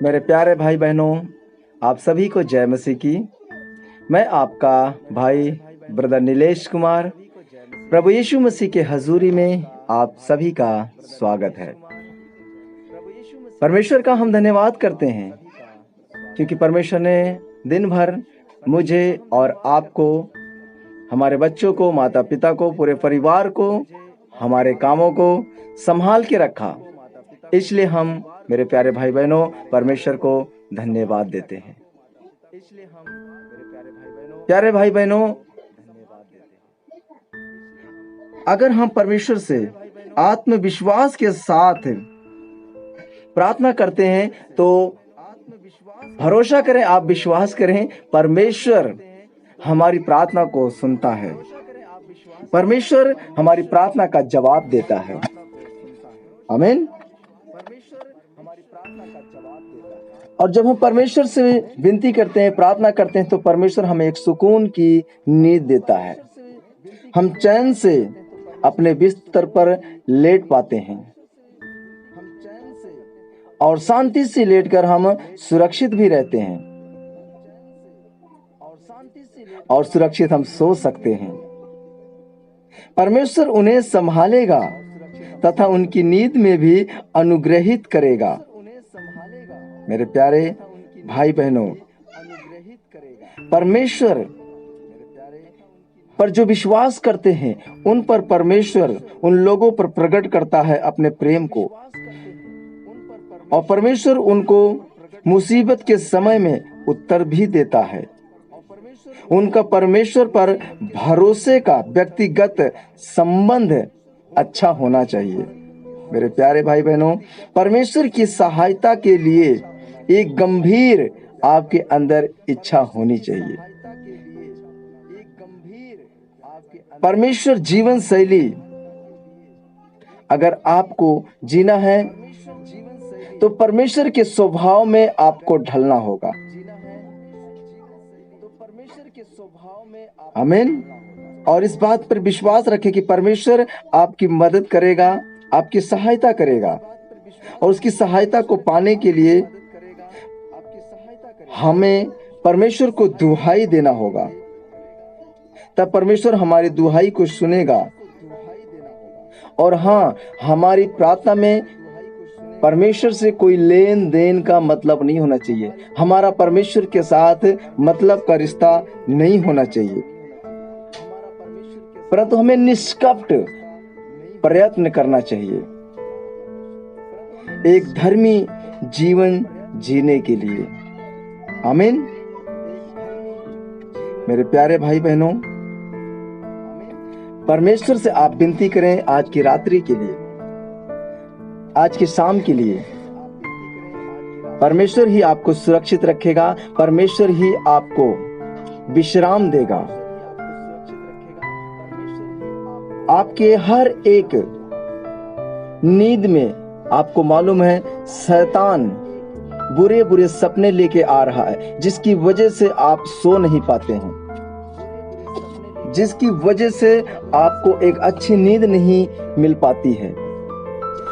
मेरे प्यारे भाई बहनों, आप सभी को जय मसीह की। मैं आपका भाई ब्रदर नीलेश कुमार प्रभु यीशु मसीह के हजूरी में आप सभी का स्वागत है। परमेश्वर का हम धन्यवाद करते हैं क्योंकि परमेश्वर ने दिन भर मुझे और आपको, हमारे बच्चों को, माता पिता को, पूरे परिवार को, हमारे कामों को संभाल के रखा। इसलिए हम मेरे प्यारे भाई बहनों परमेश्वर को धन्यवाद देते हैं। प्यारे भाई बहनों, अगर हम परमेश्वर से आत्मविश्वास के साथ प्रार्थना करते हैं तो भरोसा करें, आप विश्वास करें, परमेश्वर हमारी प्रार्थना को सुनता है। परमेश्वर हमारी प्रार्थना का जवाब देता है। आमीन। और जब हम परमेश्वर से विनती करते हैं, प्रार्थना करते हैं, तो परमेश्वर हमें एक सुकून की नींद देता है। हम चैन से अपने बिस्तर पर लेट पाते हैं और शांति से लेटकर हम सुरक्षित भी रहते हैं और सुरक्षित हम सो सकते हैं। परमेश्वर उन्हें संभालेगा तथा उनकी नींद में भी अनुग्रहित करेगा। मेरे प्यारे भाई बहनों, परमेश्वर पर जो विश्वास करते हैं उन पर परमेश्वर उन लोगों पर प्रकट करता है अपने प्रेम को, और परमेश्वर उनको मुसीबत के समय में उत्तर भी देता है। उनका परमेश्वर पर भरोसे का व्यक्तिगत संबंध अच्छा होना चाहिए। मेरे प्यारे भाई बहनों, परमेश्वर की सहायता के लिए एक गंभीर आपके अंदर इच्छा होनी चाहिए। परमेश्वर जीवन शैली अगर आपको जीना है तो परमेश्वर के स्वभाव में आपको ढलना होगा। आमीन। और इस बात पर विश्वास रखें कि परमेश्वर आपकी मदद करेगा, आपकी सहायता करेगा, और उसकी सहायता को पाने के लिए हमें परमेश्वर को दुहाई देना होगा। तब परमेश्वर हमारी दुहाई को सुनेगा। और हाँ, हमारी प्रार्थना में परमेश्वर से कोई लेन देन का मतलब नहीं होना चाहिए। हमारा परमेश्वर के साथ मतलब का रिश्ता नहीं होना चाहिए, परंतु हमें निष्कपट प्रयत्न करना चाहिए एक धर्मी जीवन जीने के लिए। आमीन। मेरे प्यारे भाई बहनों, परमेश्वर से आप विनती करें आज की रात्रि के लिए, आज की शाम के लिए। परमेश्वर ही आपको सुरक्षित रखेगा, परमेश्वर ही आपको विश्राम देगा। आपके हर एक नींद में आपको मालूम है शैतान बुरे बुरे सपने लेके आ रहा है, जिसकी वजह से आप सो नहीं पाते हैं, जिसकी वजह से आपको एक अच्छी नींद नहीं मिल पाती है।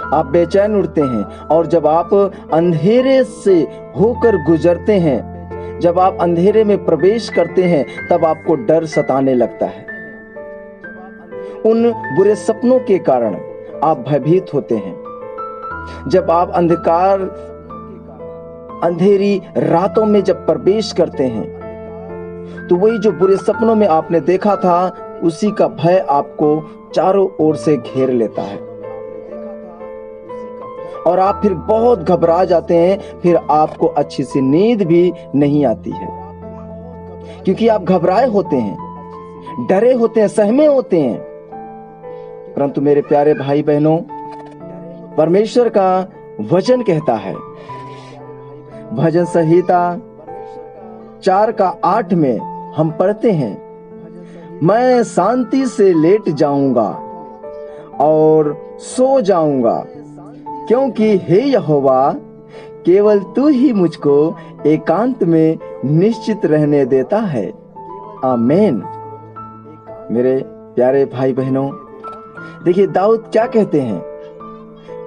आप बेचैन उठते हैं, और जब आप अंधेरे से होकर गुजरते हैं, जब आप अंधेरे में प्रवेश करते हैं, तब आपको डर सताने लगता है। उन बुरे सपनों के कारण आप भयभीत होते हैं। जब आप अंधेरी रातों में जब प्रवेश करते हैं, तो वही जो बुरे सपनों में आपने देखा था, उसी का भय आपको चारों ओर से घेर लेता है, और आप फिर बहुत घबरा जाते हैं। फिर आपको अच्छी सी नींद भी नहीं आती है, क्योंकि आप घबराए होते हैं, डरे होते हैं, सहमे होते हैं। परंतु मेरे प्यारे भाई बहनों, परमेश्वर का वचन कहता है, भजन संहिता 4:8 में हम पढ़ते हैं, मैं शांति से लेट जाऊंगा और सो जाऊंगा, क्योंकि हे यहोवा, केवल तू ही मुझको एकांत में निश्चित रहने देता है। आमीन। मेरे प्यारे भाई बहनों, देखिए दाऊद क्या कहते हैं,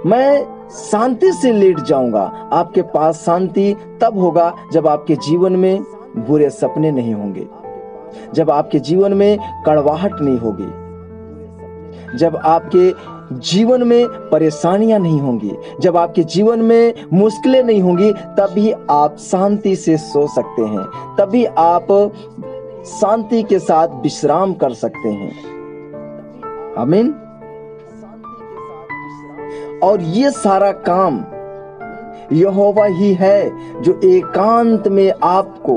मैं शांति से लेट जाऊंगा। आपके पास शांति तब होगा जब आपके जीवन में बुरे सपने नहीं होंगे, जब आपके जीवन में कड़वाहट नहीं होगी, जब आपके जीवन में परेशानियां नहीं होंगी, जब आपके जीवन में मुश्किलें नहीं होंगी, तभी आप शांति से सो सकते हैं, तभी आप शांति के साथ विश्राम कर सकते हैं। आमीन। और ये सारा काम यहोवा ही है जो एकांत में आपको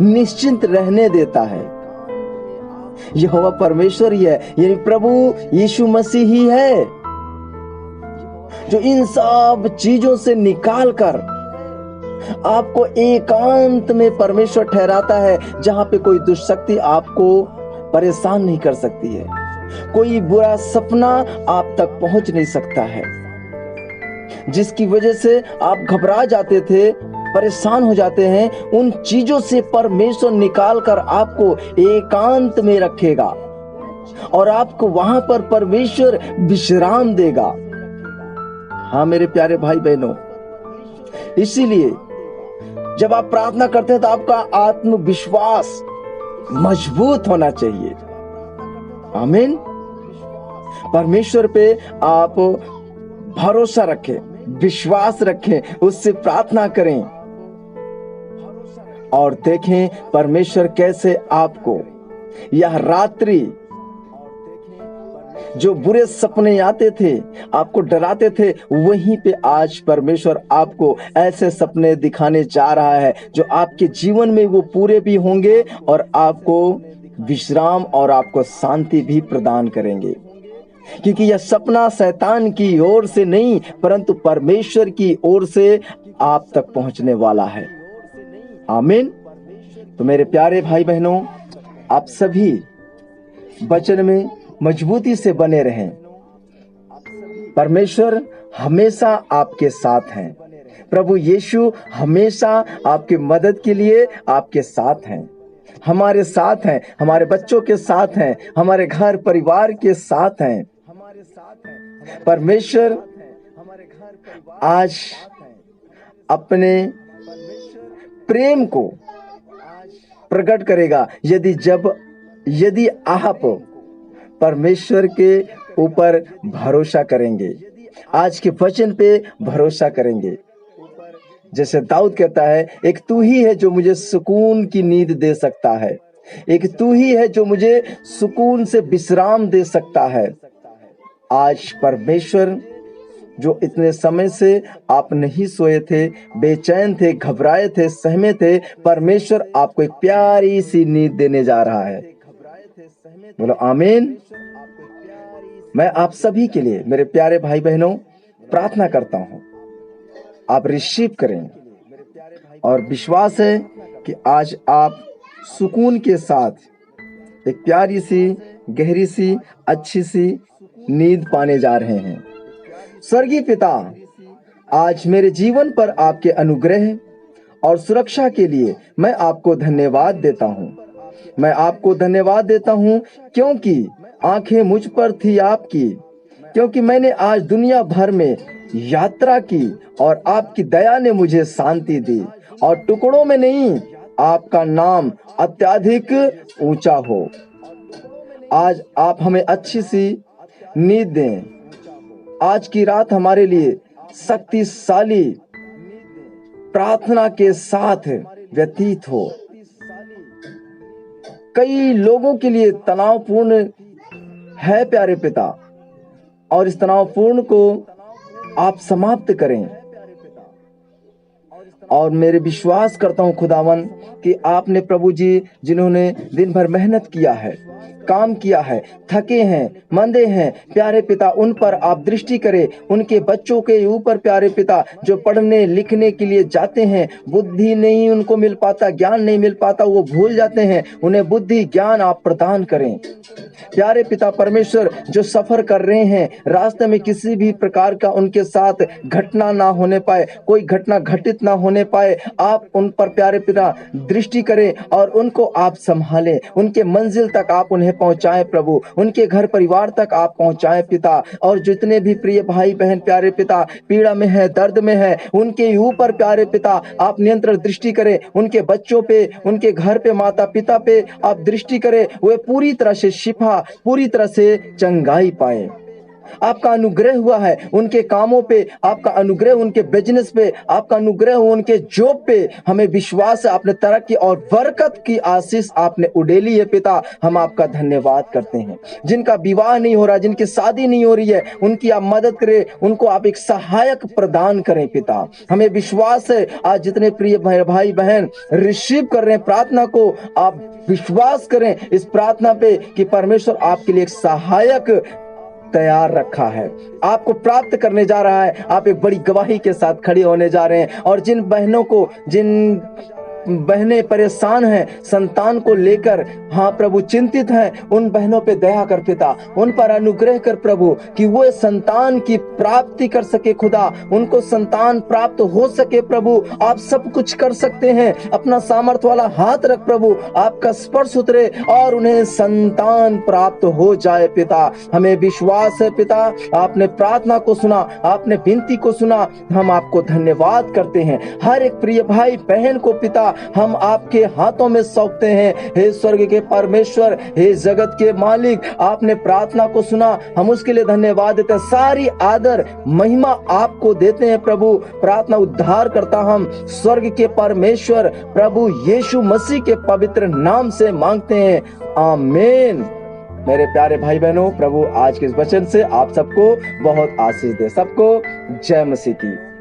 निश्चिंत रहने देता है। यहोवा परमेश्वर ही है, यानी प्रभु यीशु मसीह ही है जो इन सब चीजों से निकाल कर आपको एकांत में परमेश्वर ठहराता है, जहां पे कोई दुष्शक्ति आपको परेशान नहीं कर सकती है, कोई बुरा सपना आप तक पहुंच नहीं सकता है, जिसकी वजह से आप घबरा जाते थे, परेशान हो जाते हैं। उन चीजों से परमेश्वर निकाल कर आपको एकांत में रखेगा और आपको वहां पर परमेश्वर विश्राम देगा। हाँ मेरे प्यारे भाई बहनों, इसीलिए जब आप प्रार्थना करते हैं तो आपका आत्मविश्वास मजबूत होना चाहिए। आमीन। परमेश्वर पे आप भरोसा रखें, विश्वास रखें, उससे प्रार्थना करें और देखें परमेश्वर कैसे आपको यह रात्रि जो बुरे सपने आते थे, आपको डराते थे, वहीं पे आज परमेश्वर आपको ऐसे सपने दिखाने जा रहा है जो आपके जीवन में वो पूरे भी होंगे और आपको विश्राम और आपको शांति भी प्रदान करेंगे, क्योंकि यह सपना शैतान की ओर से नहीं परंतु परमेश्वर की ओर से आप तक पहुंचने वाला है। आमीन। तो मेरे प्यारे भाई बहनों, आप सभी वचन में मजबूती से बने रहें। परमेश्वर हमेशा आपके साथ हैं, प्रभु यीशु हमेशा आपकी मदद के लिए आपके साथ हैं, हमारे साथ हैं, हमारे बच्चों के साथ हैं, हमारे घर परिवार के साथ हैं। परमेश्वर आज अपने प्रेम को प्रकट करेगा यदि आप परमेश्वर के ऊपर भरोसा करेंगे, आज के वचन पे भरोसा करेंगे। जैसे दाऊद कहता है, एक तू ही है जो मुझे सुकून की नींद दे सकता है, एक तू ही है जो मुझे सुकून से विश्राम दे सकता है। आज परमेश्वर जो इतने समय से आप नहीं सोए थे, बेचैन थे, घबराए थे, सहमे थे, परमेश्वर आपको एक प्यारी सी नींद देने जा रहा है। बोलो आमीन। मैं आप सभी के लिए मेरे प्यारे भाई बहनों प्रार्थना करता हूं, आप रिसीव करें और विश्वास है कि आज आप सुकून के साथ एक प्यारी सी, गहरी सी, अच्छी सी नींद पाने जा रहे हैं। स्वर्गीय पिता, आज मेरे जीवन पर आपके अनुग्रह और सुरक्षा के लिए मैं आपको धन्यवाद देता हूं। मैं आपको धन्यवाद देता हूं क्योंकि आंखें मुझ पर थी आपकी, क्योंकि मैंने आज दुनिया भर में यात्रा की और आपकी दया ने मुझे शांति दी और टुकड़ों में नहीं, आपका नाम अत्यधिक ऊंचा हो। आज आप हमें अच्छी सी नींद दें। आज की रात हमारे लिए शक्तिशाली प्रार्थना के साथ व्यतीत हो। कई लोगों के लिए तनावपूर्ण है प्यारे पिता, और इस तनावपूर्ण को आप समाप्त करें। और मेरे विश्वास करता हूं खुदावन कि आपने प्रभु जी, जिन्होंने दिन भर मेहनत किया है, काम किया है, थके हैं, मंदे हैं, प्यारे पिता उन पर आप दृष्टि करें। उनके बच्चों के ऊपर प्यारे पिता जो पढ़ने लिखने के लिए जाते हैं, बुद्धि नहीं उनको मिल पाता, ज्ञान नहीं मिल पाता, वो भूल जाते हैं, उन्हें बुद्धि ज्ञान आप प्रदान करें। प्यारे पिता परमेश्वर जो सफर कर रहे हैं, रास्ते में किसी भी प्रकार का उनके साथ घटना ना होने पाए, कोई घटना घटित ना होने पाए, आप उन पर प्यारे पिता दृष्टि करें और उनको आप संभालें, उनके मंजिल तक आप उन्हें पहुंचाएं प्रभु, उनके घर परिवार तक आप पहुंचाएं पिता। और जितने भी प्रिय भाई बहन प्यारे पिता पीड़ा में है, दर्द में है, उनके ऊपर प्यारे पिता आप नियंत्रण दृष्टि करें, उनके बच्चों पे, उनके घर पे, माता पिता पे आप दृष्टि करें, वे पूरी तरह से शिफा, पूरी तरह से चंगाई पाए। आपका अनुग्रह हुआ है उनके कामों पे, आपका अनुग्रह उनके बिजनेस पे, आपका अनुग्रह उनके जॉब पे। हमें विश्वास है आपने तरक्की और बरकत की आशीष आपने उड़ेली है पिता। हम आपका धन्यवाद करते हैं। जिनका विवाह नहीं हो रहा, जिनकी शादी नहीं हो रही है, उनकी आप मदद करें, उनको आप एक सहायक प्रदान करें पिता। हमें विश्वास है आज जितने प्रिय भाई बहन रिसीव कर रहे हैं प्रार्थना को, आप विश्वास करें इस प्रार्थना पे कि परमेश्वर आपके लिए एक सहायक तैयार रखा है, आपको प्राप्त करने जा रहा है। आप एक बड़ी गवाही के साथ खड़े होने जा रहे हैं। और जिन बहनों को, जिन बहनें परेशान हैं संतान को लेकर, हाँ प्रभु चिंतित हैं, उन बहनों पे दया कर पिता, उन पर अनुग्रह कर प्रभु कि वो संतान की प्राप्ति कर सके खुदा, उनको संतान प्राप्त हो सके प्रभु। आप सब कुछ कर सकते हैं, अपना सामर्थ वाला हाथ रख प्रभु, आपका स्पर्श उतरे और उन्हें संतान प्राप्त हो जाए पिता। हमें विश्वास है पिता, आपने प्रार्थना को सुना, आपने विनती को सुना। हम आपको धन्यवाद करते हैं। हर एक प्रिय भाई बहन को पिता हम आपके हाथों में सौंपते हैं। हे स्वर्ग के परमेश्वर, हे जगत के मालिक, आपने प्रार्थना को सुना, हम उसके लिए धन्यवाद देते हैं। सारी आदर महिमा आपको देते हैं प्रभु। प्रार्थना उद्धार करता हम स्वर्ग के परमेश्वर प्रभु यीशु मसीह के पवित्र नाम से मांगते हैं, आमीन। मेरे प्यारे भाई बहनों, प्रभु आज के इस वचन से आप सबको बहुत आशीष दे। सबको जय मसीह की।